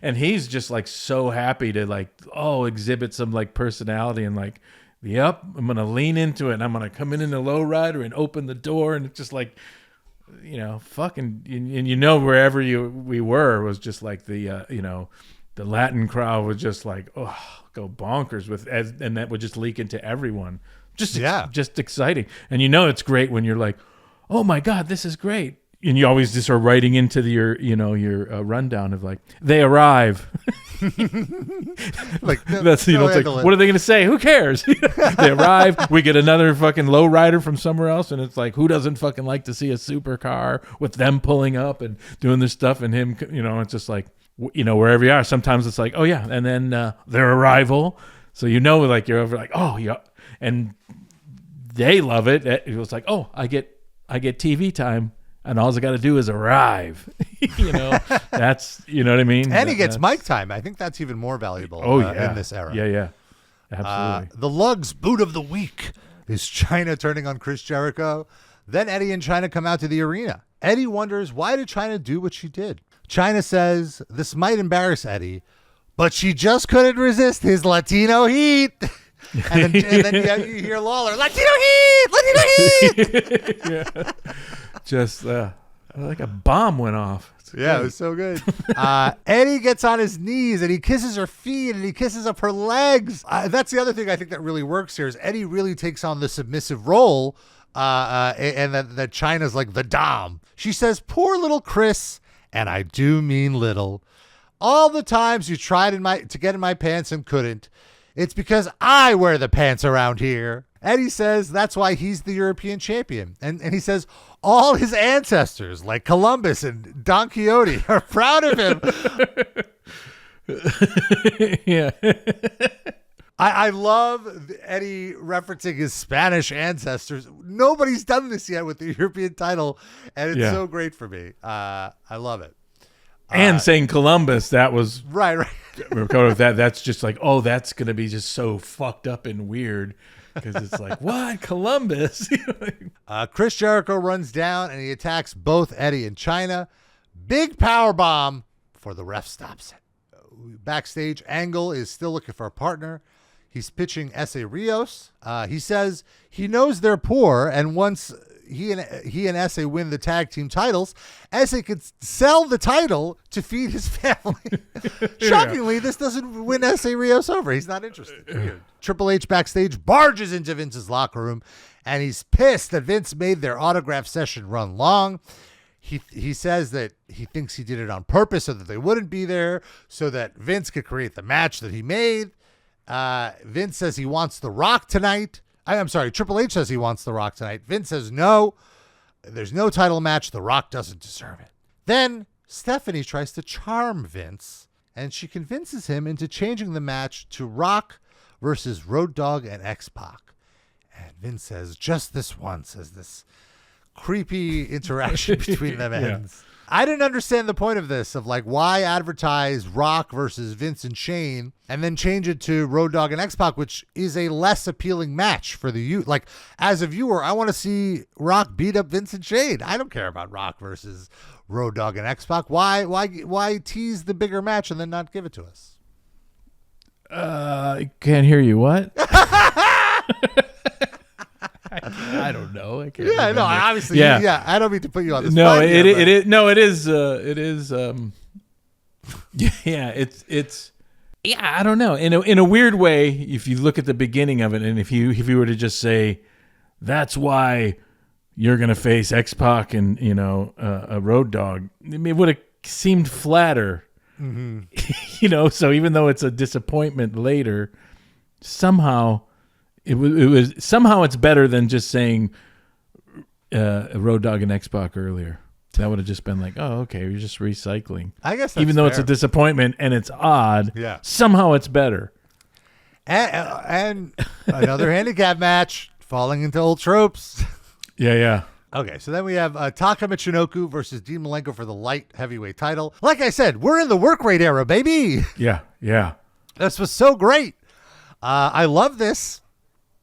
and he's just like so happy to like exhibit some like personality and like, yep, I'm going to lean into it, and I'm going to come in the lowrider and open the door, and it's just like, fucking, and wherever we were was just like the Latin crowd was just like, go bonkers and that would just leak into everyone. Just exciting. And it's great when you're like, oh my God, this is great. And you always just are writing into your rundown of like, they arrive. Like that's it's like, what are they going to say? Who cares? They arrive. We get another fucking lowrider from somewhere else, and it's like, who doesn't fucking like to see a supercar with them pulling up and doing their stuff, and him? It's just like, wherever you are. Sometimes it's like, oh yeah, and then their arrival. So like you're over like, oh yeah, and they love it. It was like, oh, I get TV time. And all I got to do is arrive. That's, what I mean? And he gets mic time. I think that's even more valuable in this era. Yeah. Absolutely. The Lugs boot of the week is Chyna turning on Chris Jericho. Then Eddie and Chyna come out to the arena. Eddie wonders, why did Chyna do what she did? Chyna says, this might embarrass Eddie, but she just couldn't resist his Latino heat. And then you hear Lawler, Latino heat! Yeah. Just like a bomb went off. Yeah, it was so good. Eddie gets on his knees and he kisses her feet and he kisses up her legs. That's the other thing I think that really works here is Eddie really takes on the submissive role, and that Chyna's like the dom. She says, "Poor little Chris," and I do mean little. "All the times you tried to get in my pants and couldn't. It's because I wear the pants around here." Eddie says that's why he's the European champion. And he says all his ancestors, like Columbus and Don Quixote, are proud of him. Yeah. I love Eddie referencing his Spanish ancestors. Nobody's done this yet with the European title, and it's so great for me. I love it. And saying Columbus, that was... Right. That's just like, oh, that's going to be just so fucked up and weird. Because it's like, what? Columbus? Chris Jericho runs down and he attacks both Eddie and Chyna. Big power bomb before the ref stops it. Backstage, Angle is still looking for a partner. He's pitching Essa Rios. He says he knows they're poor, and once he and Essa win the tag team titles, Essa could sell the title to feed his family. Shockingly, this doesn't win Essa Rios over. He's not interested. Weird. Triple H backstage barges into Vince's locker room, and he's pissed that Vince made their autograph session run long. He says that he thinks he did it on purpose so that they wouldn't be there, so that Vince could create the match that he made. Vince says he wants The Rock tonight. I'm sorry, Triple H says he wants The Rock tonight. Vince says no, there's no title match. The Rock doesn't deserve it. Then Stephanie tries to charm Vince, and she convinces him into changing the match to Rock versus Road Dogg and X-Pac. And Vince says, just this once, as this creepy interaction between them ends. I didn't understand the point of this, of like, why advertise Rock versus Vince and Shane and then change it to Road Dogg and X-Pac, which is a less appealing match for the youth. Like, as a viewer, I want to see Rock beat up Vince and Shane. I don't care about Rock versus Road Dogg and X-Pac. Why tease the bigger match and then not give it to us? I can't hear you. What? I don't know. I can't remember. No, obviously. Yeah. I don't mean to put you on the spot. No, it is. No, it is. It is. Yeah, it's. Yeah, I don't know. In a weird way, if you look at the beginning of it, and if you were to just say, that's why you're gonna face X-Pac and a Road Dogg, it would have seemed flatter. Mm-hmm. So even though it's a disappointment later, somehow. It was somehow it's better than just saying Road Dogg and X-Pac earlier. That would have just been like, oh, okay, you're just recycling. I guess that's even though fair. It's a disappointment and it's odd, somehow it's better. And another handicap match, falling into old tropes. Yeah. Okay, so then we have Taka Michinoku versus Dean Malenko for the light heavyweight title. Like I said, we're in the work rate era, baby. Yeah. This was so great. I love this.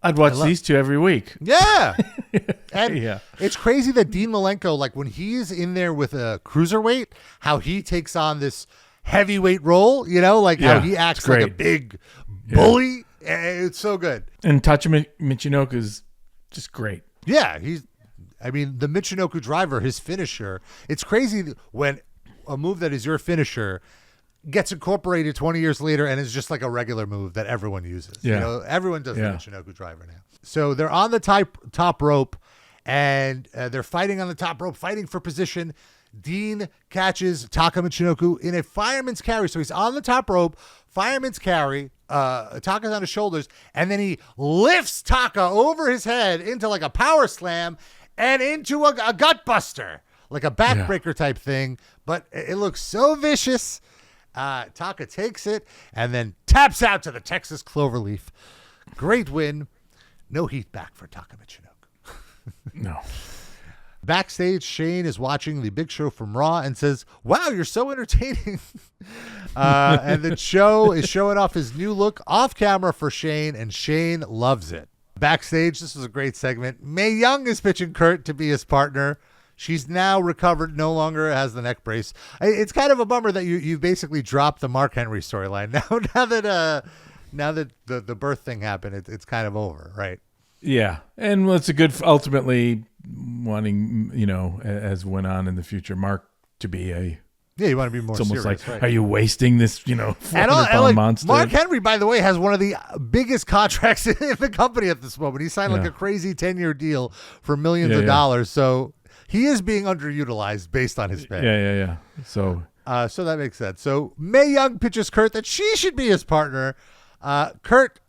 I'd watch these two every week. Yeah. And it's crazy that Dean Malenko, like when he's in there with a cruiserweight, how he takes on this heavyweight role, how he acts like a big bully. It's so good. And Taka Michinoku is just great. Yeah. The Michinoku driver, his finisher, it's crazy when a move that is your finisher gets incorporated 20 years later and is just like a regular move that everyone uses. Everyone does the Michinoku driver now. So they're on the top rope and they're fighting on the top rope, fighting for position. Dean catches Taka Michinoku in a fireman's carry. So he's on the top rope, fireman's carry, Taka's on his shoulders, and then he lifts Taka over his head into like a power slam and into a gut buster, like a backbreaker type thing. But it looks so vicious. Taka takes it and then taps out to the Texas Cloverleaf. Great win. No heat back for Taka Michinoku. No. Backstage, Shane is watching the big show from Raw and says, wow, you're so entertaining. And the show is showing off his new look off camera for Shane, and Shane loves it. Backstage, this was a great segment. Mae Young is pitching Kurt to be his partner. She's now recovered, no longer has the neck brace. It's kind of a bummer that you basically dropped the Mark Henry storyline. Now that the birth thing happened, it's kind of over, right? Yeah, and it's a good, ultimately wanting, as went on in the future, Mark to be a Yeah, you want to be more It's almost serious, like, right? Are you wasting this, 400-pound like, monster? Mark Henry, by the way, has one of the biggest contracts in the company at this moment. He signed like a crazy 10-year deal for millions of dollars. So he is being underutilized based on his pay. Yeah. So that makes sense. So Mae Young pitches Kurt that she should be his partner. Kurt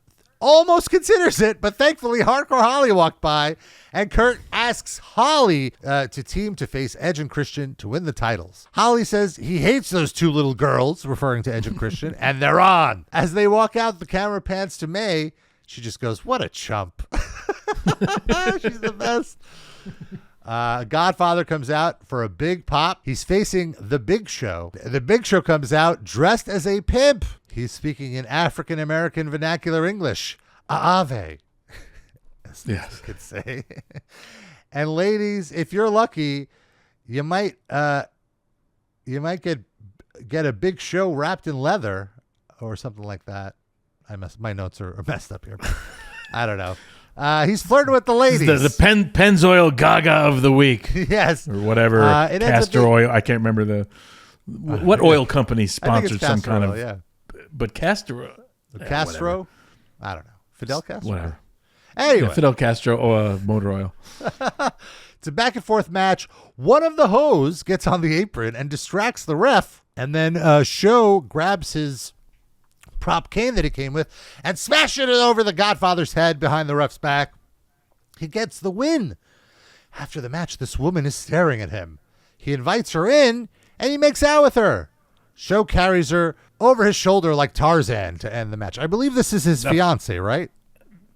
almost considers it, but thankfully Hardcore Holly walked by, and Kurt asks Holly to team to face Edge and Christian to win the titles. Holly says he hates those two little girls, referring to Edge and Christian, and they're on. As they walk out, the camera pans to Mae. She just goes, "What a chump." She's the best. Godfather comes out for a big pop. He's facing The Big Show. The Big Show comes out dressed as a pimp. He's speaking in African-American vernacular English. Aave. As yes. Could say. And ladies, if you're lucky, you might get a Big Show wrapped in leather or something like that. My notes are messed up here. But I don't know. He's flirting with the ladies. The Pennzoil Gaga of the week. Yes. Or whatever. Castor oil. I can't remember what oil company sponsored some kind of. Yeah. But Castro. Castro? I don't know. Fidel Castro? Whatever. Anyway. Yeah, Fidel Castro motor oil. It's a back and forth match. One of the hoes gets on the apron and distracts the ref. And then Show grabs his prop cane that he came with and smashes it over the Godfather's head behind the ref's back. He gets the win. After the match, this woman is staring at him. He invites her in and he makes out with her. Show carries her over his shoulder like Tarzan to end the match. I believe this is his fiance, right?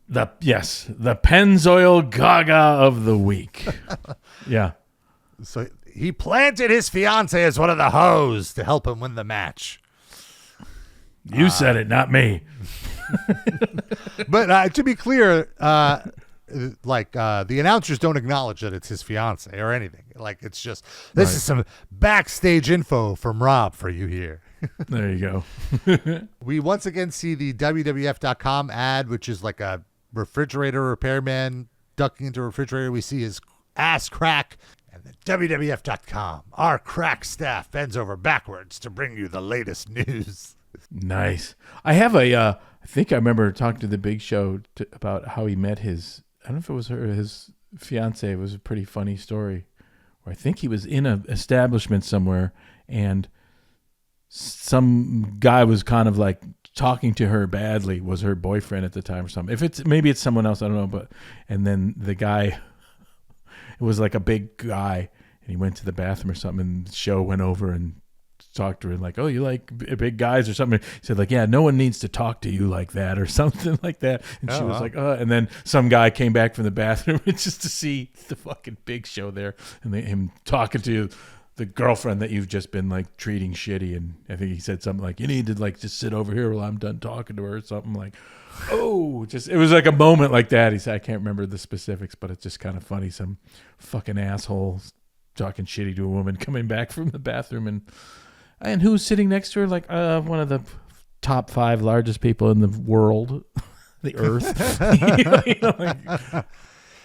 The Pennzoil Gaga of the week. Yeah. So he planted his fiance as one of the hoes to help him win the match. You said it, not me. But to be clear, the announcers don't acknowledge that it's his fiance or anything. Like, it's just, this is some backstage info from Rob for you here. There you go. We once again see the WWF.com ad, which is like a refrigerator repairman ducking into a refrigerator. We see his ass crack. And the WWF.com, our crack staff bends over backwards to bring you the latest news. Nice. I have I think I remember talking to the Big Show about how he met his, I don't know if it was her, his fiance. It was a pretty funny story where I think he was in an establishment somewhere and some guy was kind of like talking to her badly, was her boyfriend at the time or something. Maybe it's someone else, I don't know, and then the guy, it was like a big guy and he went to the bathroom or something and the Show went over and talked to her like, "Oh, you like big guys or something?" He said like, "Yeah, no one needs to talk to you like that," or something like that. And she was like, and then some guy came back from the bathroom just to see the fucking Big Show there and him talking to the girlfriend that you've just been like treating shitty. And I think he said something like, "You need to like just sit over here while I'm done talking to her," or something like, it was like a moment like that. He said, I can't remember the specifics, but it's just kind of funny. Some fucking asshole talking shitty to a woman coming back from the bathroom and who's sitting next to her? Like one of the top 5 largest people in the world, the earth.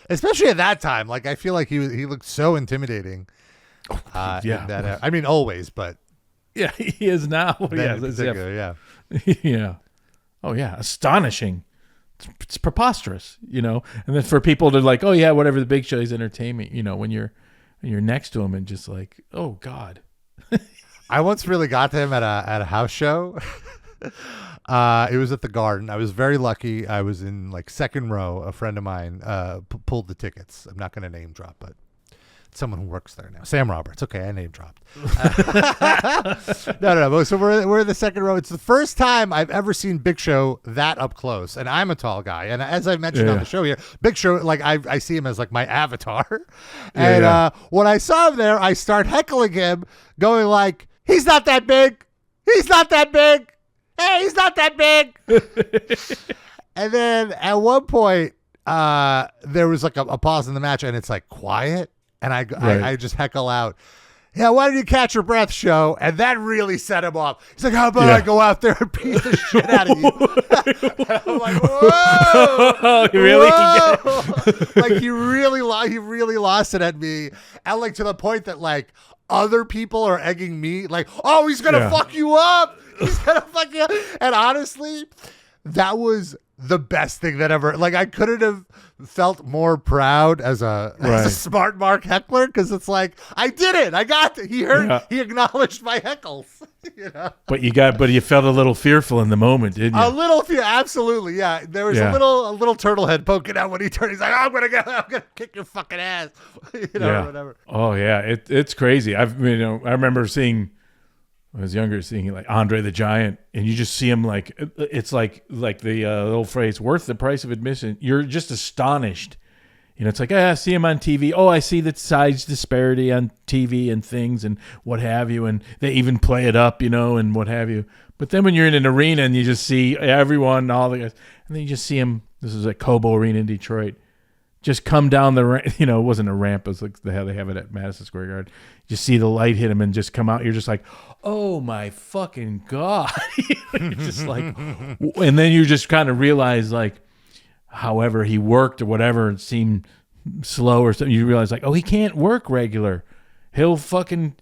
Especially at that time. Like, I feel like he looked so intimidating. Yeah. I mean, always, but. Yeah, he is now. Yeah. Yeah. Oh, yeah. Astonishing. It's preposterous, And then for people to like, oh, yeah, whatever, the Big Show is entertainment, when you're next to him and just like, oh, God. I once really got to him at a house show. It was at the Garden. I was very lucky. I was in like second row. A friend of mine pulled the tickets. I'm not going to name drop, but it's someone who works there now. Sam Roberts. Okay, I name dropped. No. So we're in the second row. It's the first time I've ever seen Big Show that up close, and I'm a tall guy. And as I mentioned on the show here, Big Show, like I see him as like my avatar. And when I saw him there, I start heckling him, going like, "He's not that big. He's not that big. Hey, he's not that big." And then at one point, there was like a pause in the match, and it's like quiet, and I just heckle out, "Yeah, why don't you catch your breath, Show?" And that really set him off. He's like, "How about I go out there and beat the shit out of you?" And I'm like, "Whoa, really?" Like he really lost it at me, and like to the point that like other people are egging me like, oh, he's going to fuck you up. He's going to fuck you up. And honestly, that was the best thing that ever, like, I couldn't have felt more proud as a smart Mark heckler, because it's like, I did it. I got it. He heard, he acknowledged my heckles. You know? But you felt a little fearful in the moment, didn't you? A little fear, absolutely, yeah. There was a little turtle head poking out when he turned. He's like, I'm gonna kick your fucking ass, or whatever. Oh yeah, it's crazy. I remember seeing. I was younger, seeing like Andre the Giant, and you just see him like it's like the old phrase, worth the price of admission. You're just astonished. It's like, I see him on TV. Oh, I see the size disparity on TV and things and what have you, and they even play it up, and what have you. But then when you're in an arena and you just see everyone, all the guys, and then you just see him. This is at Cobo Arena in Detroit. Just come down the ramp. It wasn't a ramp. It was like they have it at Madison Square Garden. You see the light hit him and just come out. You're just like, oh my fucking God. You're just like, and then you just kind of realize like, however he worked or whatever, it seemed slow or something. You realize like, oh, he can't work regular. He'll fucking,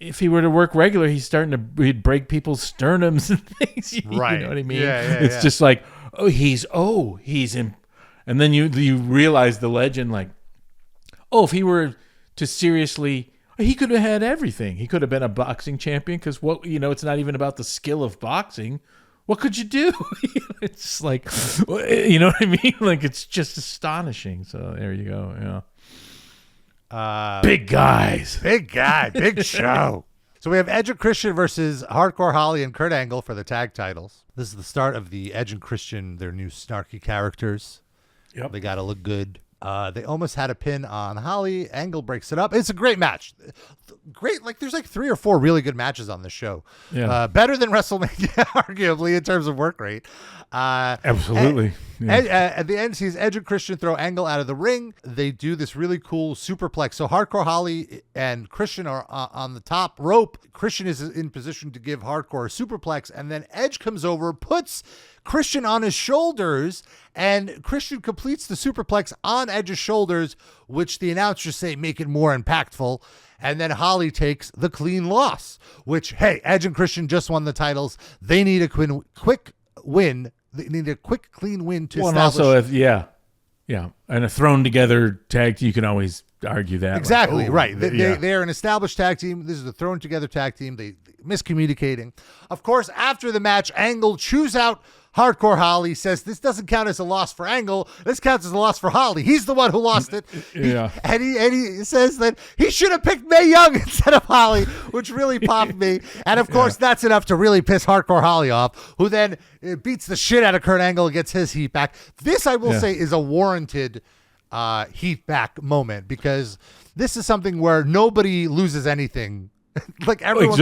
if he were to work regular, he'd break people's sternums and things. Right. You know what I mean? Yeah, it's just like, he's in. And then you realize the legend, like, if he were to seriously, he could have had everything. He could have been a boxing champion, because it's not even about the skill of boxing. What could you do? It's like, you know what I mean? Like, it's just astonishing. So there you go. Big guys. Big guy. Big show. So we have Edge and Christian versus Hardcore Holly and Kurt Angle for the tag titles. This is the start of the Edge and Christian, their new snarky characters. Yep. They got to look good. They almost had a pin on Holly. Angle breaks it up. It's a great match. Great. Like, there's like 3 or 4 really good matches on this show. Yeah. Better than WrestleMania, arguably, in terms of work rate. Absolutely. At the end, sees Edge and Christian throw Angle out of the ring. They do this really cool superplex. So Hardcore Holly and Christian are on the top rope. Christian is in position to give Hardcore a superplex, and then Edge comes over, puts Christian on his shoulders, and Christian completes the superplex on Edge's shoulders, which the announcers say make it more impactful. And then Holly takes the clean loss, which, hey, Edge and Christian just won the titles. They need a quick win. They need a quick, clean win to establish. And also, and a thrown together tag team, you can always argue that. Exactly, right. They're an established tag team. This is a thrown together tag team. They miscommunicating. Of course, after the match, Angle chews out Hardcore Holly, says this doesn't count as a loss for Angle. This counts as a loss for Holly. He's the one who lost it. And he says that he should have picked Mae Young instead of Holly, which really popped me. And of course, that's enough to really piss Hardcore Holly off, who then beats the shit out of Kurt Angle and gets his heat back. This, I will say, is a warranted heat back moment, because this is something where nobody loses anything. Like, everyone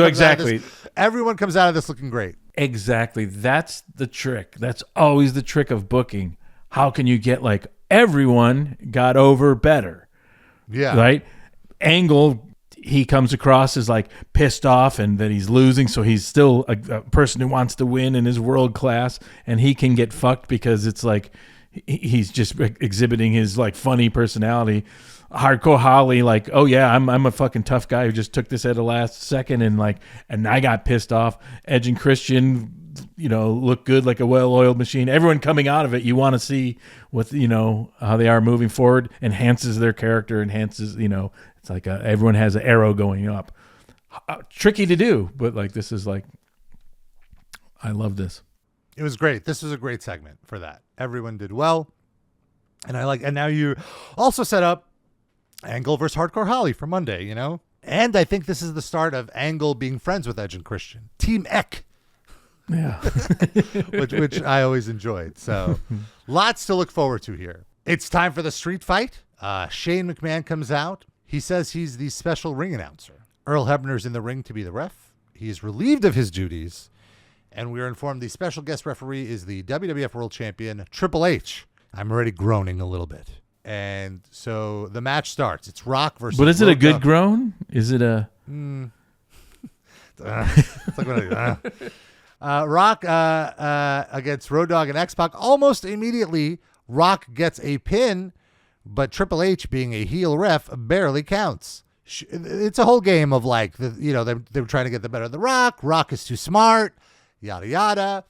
comes out of this looking great. Exactly. That's the trick. That's always the trick of booking. How can you get like everyone got over better? Yeah. Right? Angle, he comes across as like pissed off and that he's losing, so he's still a person who wants to win and is world class, and he can get fucked because it's like he's just exhibiting his like funny personality. Hardcore Holly, like, oh yeah, I'm a fucking tough guy who just took this at the last second, and I got pissed off. Edge and Christian, look good like a well-oiled machine. Everyone coming out of it, you want to see what how they are moving forward. Enhances their character, enhances it's like everyone has an arrow going up. Tricky to do, but like this is like, I love this. It was great. This was a great segment for that. Everyone did well, and now you also set up Angle versus Hardcore Holly for Monday, And I think this is the start of Angle being friends with Edge and Christian. Team Eck. Yeah. which I always enjoyed. So lots to look forward to here. It's time for the street fight. Shane McMahon comes out. He says he's the special ring announcer. Earl Hebner's in the ring to be the ref. He is relieved of his duties. And we are informed the special guest referee is the WWF World Champion, Triple H. I'm already groaning a little bit. And so the match starts. It's Rock versus. But is it a good groan? Is it a? It's like Rock against Road Dogg and X-Pac. Almost immediately, Rock gets a pin, but Triple H, being a heel ref, barely counts. it's a whole game of like, they were trying to get the better of the Rock. Rock is too smart, yada, yada.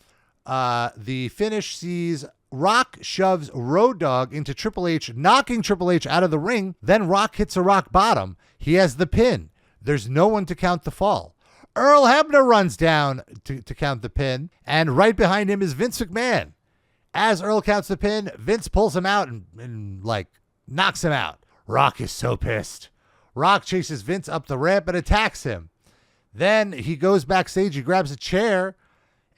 The finish sees Rock shoves Road Dogg into Triple H, knocking Triple H out of the ring. Then Rock hits a rock bottom. He has the pin. There's no one to count the fall. Earl Hebner runs down to count the pin, and right behind him is Vince McMahon. As Earl counts the pin, Vince pulls him out and like knocks him out. Rock is so pissed. Rock chases Vince up the ramp and attacks him. Then he goes backstage, he grabs a chair,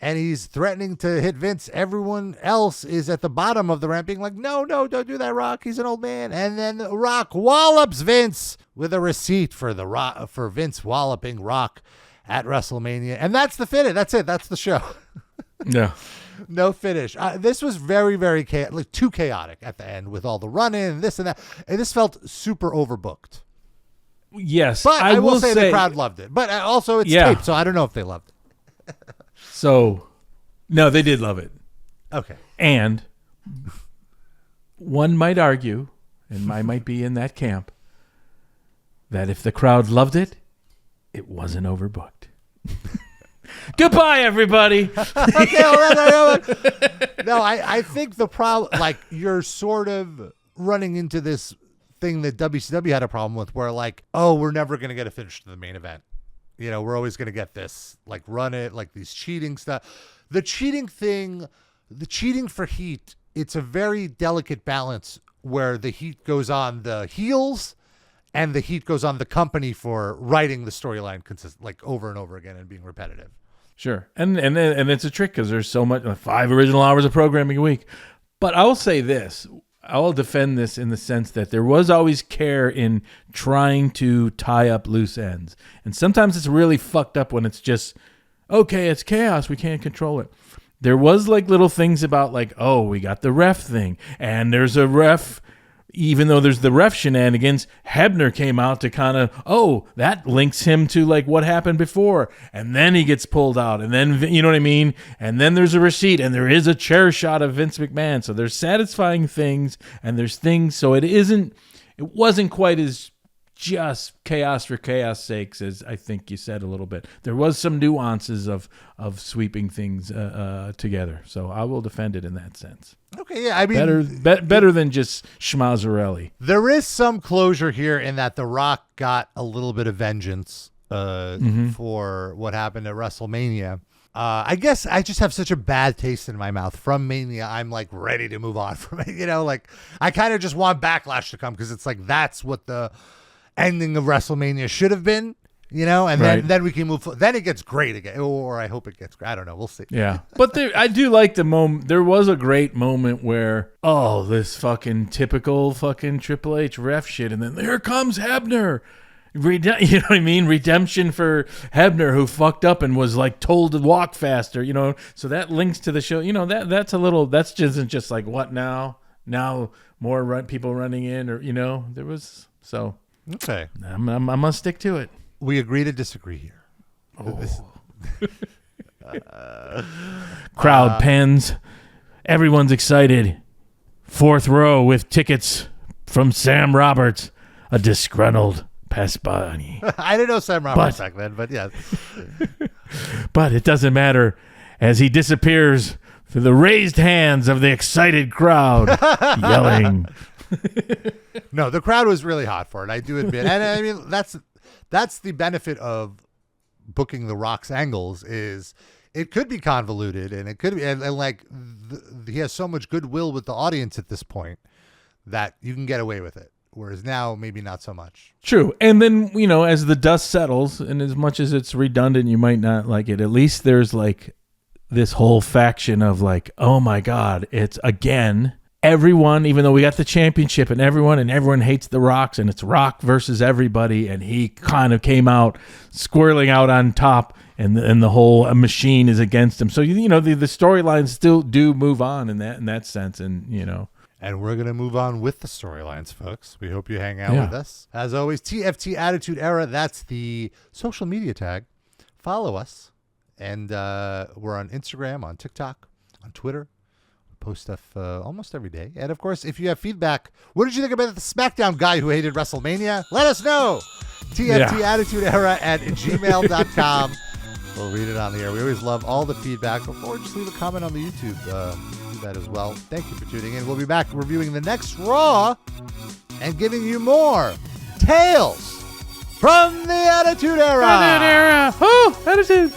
and he's threatening to hit Vince. Everyone else is at the bottom of the ramp being like, no, don't do that, Rock. He's an old man. And then Rock wallops Vince with a receipt for Vince walloping Rock at WrestleMania. And that's the finish. That's it. That's the show. Yeah. No finish. This was very, very too chaotic at the end with all the run-in and this and that. And this felt super overbooked. Yes. But I will say the crowd loved it. But also it's taped, so I don't know if they loved it. So, no, they did love it. Okay. And one might argue, and I might be in that camp, that if the crowd loved it, it wasn't overbooked. Goodbye, everybody. No, I think the problem, like, you're sort of running into this thing that WCW had a problem with, where like, oh, we're never going to get a finish to the main event. We're always going to get this, like, run it, like these cheating stuff. The cheating thing, the cheating for Heat, it's a very delicate balance where the Heat goes on the heels and the Heat goes on the company for writing the storyline like over and over again and being repetitive. Sure. And it's a trick because there's so much, 5 original hours of programming a week. But I will say this. I will defend this in the sense that there was always care in trying to tie up loose ends. And sometimes it's really fucked up when it's just, okay, it's chaos. We can't control it. There was like little things about like, oh, we got the ref thing. And there's a ref, even though there's the ref shenanigans, Hebner came out to kind of, oh, that links him to like what happened before. And then he gets pulled out. And then, you know what I mean? And then there's a receipt and there is a chair shot of Vince McMahon. So there's satisfying things and there's things. So it wasn't quite as just chaos for chaos sakes, as I think you said a little bit. There was some nuances of sweeping things together. So I will defend it in that sense. Okay, yeah, I mean, better than just schmazzarelli. There is some closure here in that The Rock got a little bit of vengeance for what happened at WrestleMania. I guess I just have such a bad taste in my mouth from Mania. I'm like ready to move on from it. Like I kind of just want Backlash to come because it's like that's what the ending of WrestleMania should have been. And right. then we can move. Then it gets great again, or I hope it gets great. I don't know. We'll see. Yeah, but I do like the moment. There was a great moment where, oh, this fucking typical fucking Triple H ref shit, and then here comes Hebner. You know what I mean? Redemption for Hebner, who fucked up and was like told to walk faster. So that links to the show. That's a little. That's just like what now? Now more people running in, or there was so. Okay, I'm gonna stick to it. We agree to disagree here. Crowd pens. Everyone's excited. 4th row with tickets from Sam Roberts, a disgruntled Pasbani. I didn't know Sam Roberts back then, but yeah. But it doesn't matter as he disappears through the raised hands of the excited crowd, yelling. No, the crowd was really hot for it. I do admit. And I mean, that's the benefit of booking The Rock's angles is it could be convoluted and it could be, and like he has so much goodwill with the audience at this point that you can get away with it. Whereas now, maybe not so much. True. And then, as the dust settles and as much as it's redundant, you might not like it. At least there's like this whole faction of like, oh my God, it's again, everyone, even though we got the championship and everyone hates the Rocks and it's Rock versus everybody. And he kind of came out squirreling out on top and the whole machine is against him. So, the storylines still do move on in that sense. And, And we're going to move on with the storylines, folks. We hope you hang out with us. As always, TFT Attitude Era. That's the social media tag. Follow us. And we're on Instagram, on TikTok, on Twitter. Post stuff almost every day. And, of course, if you have feedback, what did you think about the Smackdown guy who hated WrestleMania? Let us know. tftattitudeera@gmail.com. We'll read it on the air. We always love all the feedback. Or just leave a comment on the YouTube. Do that as well. Thank you for tuning in. We'll be back reviewing the next Raw and giving you more tales from the Attitude Era. Attitude Era. Oh, Attitude.